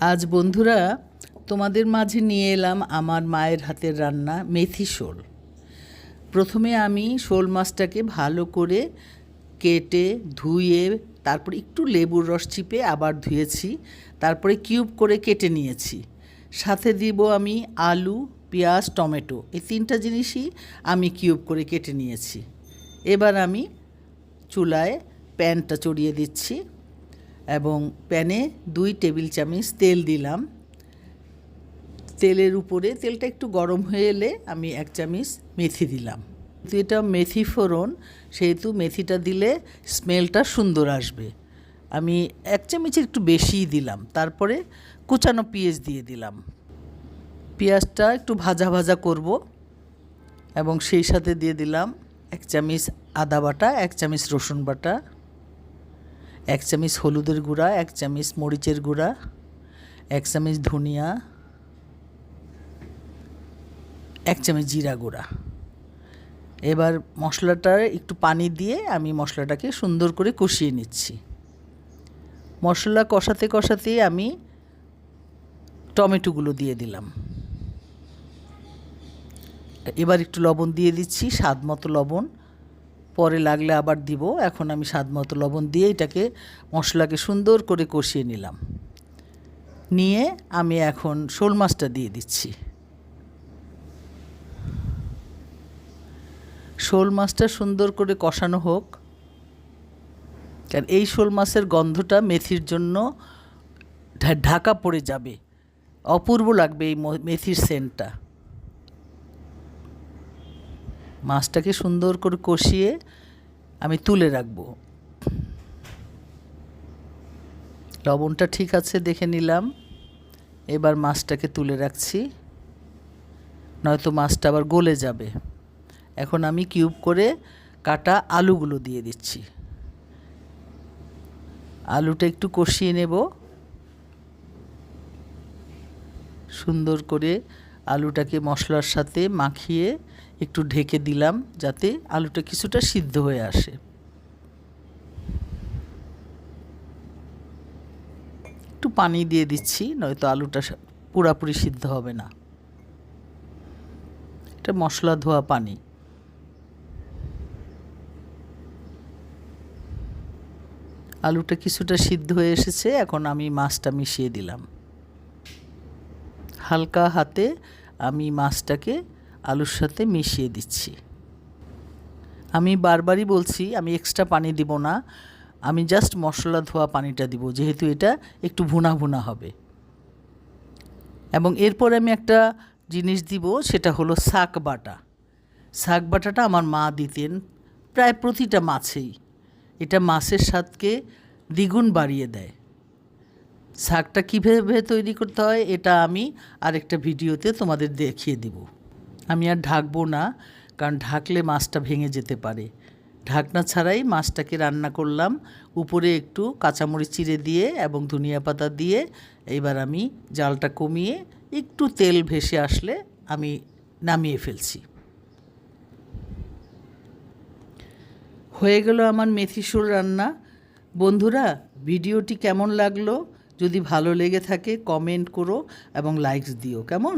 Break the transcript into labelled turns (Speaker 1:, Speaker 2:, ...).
Speaker 1: আজ বন্ধুরা তোমাদের মাঝে নিয়ে এলাম আমার মায়ের হাতের রান্না মেথি শোল। প্রথমে আমি শোল মাছটাকে ভালো করে কেটে ধুয়ে তারপর একটু লেবুর রস চিপে আবার ধুয়েছি, তারপরে কিউব করে কেটে নিয়েছি। সাথে দিব আমি আলু, পেঁয়াজ, টমেটো, এই তিনটা জিনিসই আমি কিউব করে কেটে নিয়েছি। এবার আমি চুলায় প্যানটা চড়িয়ে দিচ্ছি এবং প্যানে 2 টেবিল চামচ তেল দিলাম। তেলের উপরে তেলটা একটু গরম হয়ে এলে আমি 1 চামচ মেথি দিলাম। তো এটা মেথি ফোড়ন, সেহেতু মেথিটা দিলে স্মেলটা সুন্দর আসবে। আমি 1 চামচের একটু বেশিই দিলাম। তারপরে কুচানো পেঁয়াজ দিয়ে দিলাম। পেঁয়াজটা একটু ভাজা ভাজা করব এবং সেই সাথে দিয়ে দিলাম 1 চামচ আদা বাটা, 1 চামচ রসুন বাটা, 1 চামচ হলুদের গুঁড়া, 1 চামচ মরিচের গুঁড়া, 1 চামচ ধনিয়া, 1 চামচ জিরা গুঁড়া। এবার মশলাটার একটু পানি দিয়ে আমি মশলাটাকে সুন্দর করে কষিয়ে নিচ্ছি। মশলা কষাতে কষাতেই আমি টমেটোগুলো দিয়ে দিলাম। এবার একটু লবণ দিয়ে দিচ্ছি, স্বাদ মতো লবণ, পরে লাগলে আবার দিব। এখন আমি স্বাদ মতো লবণ দিয়ে এটাকে মশলাকে সুন্দর করে কষিয়ে নিলাম। নিয়ে আমি এখন শোল মাছটা দিয়ে দিচ্ছি। শোল মাছটা সুন্দর করে কষানো হোক, কারণ এই শোল মাছের গন্ধটা মেথির জন্য ঢাকা পড়ে যাবে, অপূর্ব লাগবে এই মেথির সেন্টটা। মাছটাকে সুন্দর করে কষিয়ে আমি তুলে রাখব। লবণটা ঠিক আছে দেখে নিলাম। এবার মাছটাকে তুলে রাখছি, নয়তো মাছটা আবার গলে যাবে। এখন আমি কিউব করে কাটা আলুগুলো দিয়ে দিচ্ছি। আলুটা একটু কষিয়ে নেব। সুন্দর করে আলুটাকে মশলার সাথে মাখিয়ে একটু ঢেকে দিলাম, যাতে আলুটা কিছুটা সিদ্ধ হয়ে আসে। একটু পানি দিয়ে দিচ্ছি, নয়তো আলুটা পুরাপুরি সিদ্ধ হবে না। এটা মশলা ধোয়া পানি। আলুটা কিছুটা সিদ্ধ হয়ে এসেছে, এখন আমি মাছটা মিশিয়ে দিলাম। হালকা হাতে আমি মাছটাকে আলুর সাথে মিশিয়ে দিচ্ছি। আমি বারবারই বলছি আমি এক্সট্রা পানি দিব না, আমি জাস্ট মশলা ধোয়া পানিটা দিব, যেহেতু এটা একটু ভুনা ভুনা হবে। এবং এরপর আমি একটা জিনিস দিব, সেটা হলো শাক বাটা। শাক বাটাটা আমার মা দিতেন প্রায় প্রতিটা মাছেই। এটা মাছের স্বাদকে দ্বিগুণ বাড়িয়ে দেয়। শাকটা কীভাবে তৈরি করতে হয় এটা আমি আরেকটা ভিডিওতে তোমাদের দেখিয়ে দিব। আমি আর ঢাকবো না, কারণ ঢাকলে মাছটা ভেঙে যেতে পারে। ঢাকনা ছাড়াই মাছটাকে রান্না করলাম, উপরে একটু কাঁচামরিচ চিড়ে দিয়ে এবং ধনিয়া পাতা দিয়ে। এইবার আমি জালটা কমিয়ে একটু তেল ভেসে আসলে আমি নামিয়ে ফেলছি। হয়ে গেল আমার মেথি শোল রান্না। বন্ধুরা, ভিডিওটি কেমন লাগলো? যদি ভালো লেগে থাকে কমেন্ট করো এবং লাইকস দিও, কেমন?